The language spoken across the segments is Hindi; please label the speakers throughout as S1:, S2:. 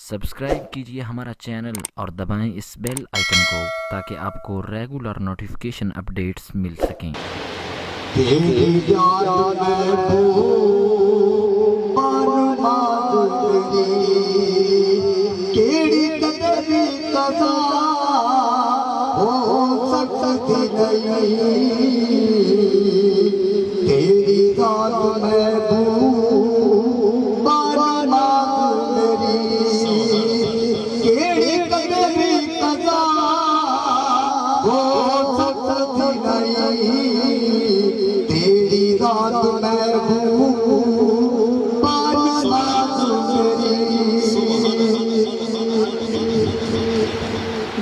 S1: सब्सक्राइब कीजिए हमारा चैनल और दबाएं इस बेल आइकन को ताकि आपको रेगुलर नोटिफिकेशन अपडेट्स मिल सकें।
S2: तेरी याद में केड़ी कदरी कदा हो सकती नहीं। तेरी याद में केड़ी कदरी कदा हो सकती नहीं। तेरी रात में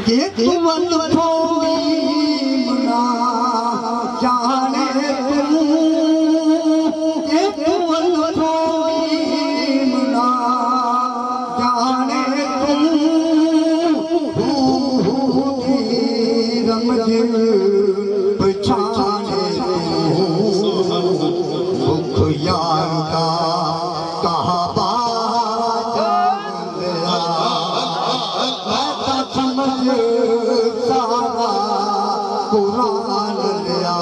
S2: ये तुमन मना जाने ये तुमन मना जाने रमज पछाने दुख यार का कहा सारा कुरान लिया।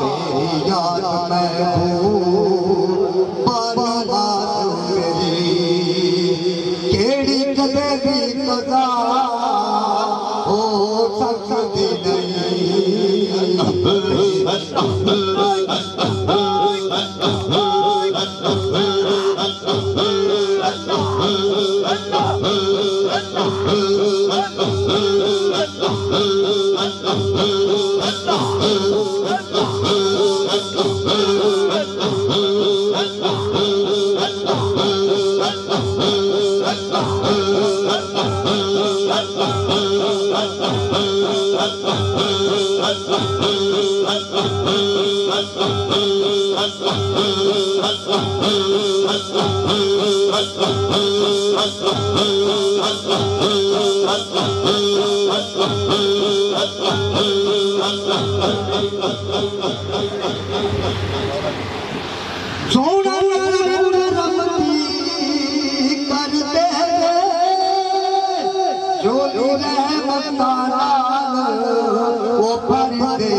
S2: तेरी याद में केड़ी कदरी कदा हो सकती नहीं। सोना रमती करते जो रहमत वो फरते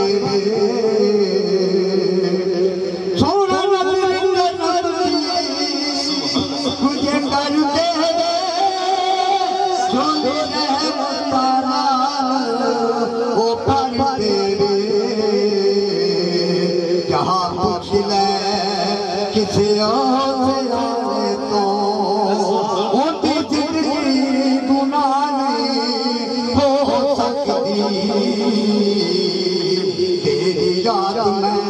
S2: सोना रमती मुझे करते जो रहमत वो फरते जहाँ पूछ ले किसी और आने तो उनकी जिंदगी गुनाह नहीं हो सकती। तेरी याद में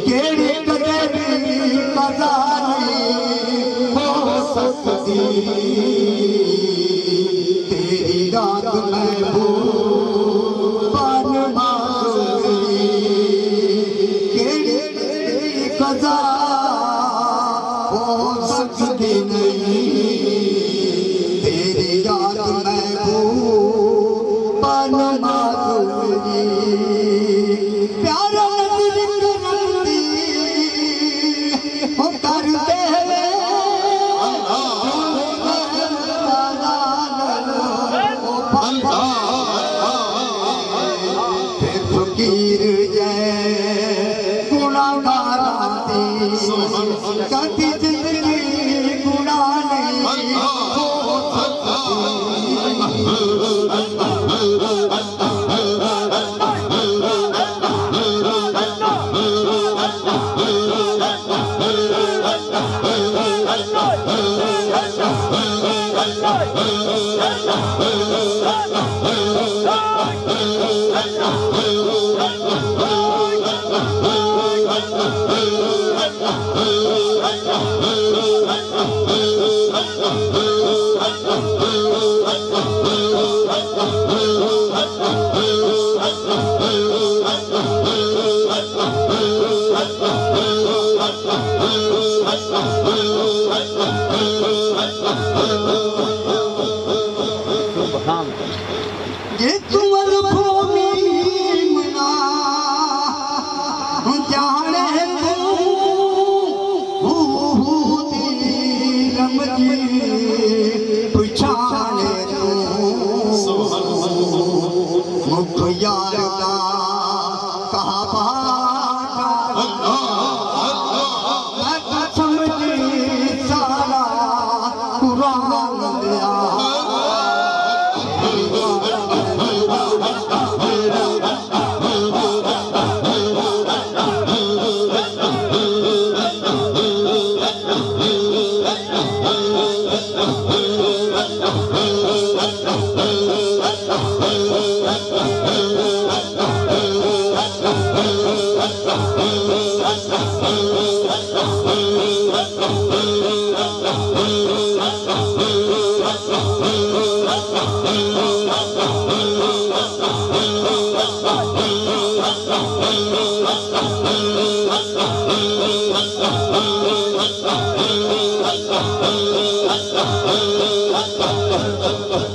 S2: केड़ी कदरी कदा नहीं हो सकती। तेरी याद में कदा हो सकती नहीं। तेरी याद में प्यारा रमती हो करते फकीर जय गुनागार कभी जिंदगी गुनाह नहीं हो ये तुमन भूमि मना जाने
S3: Thank you.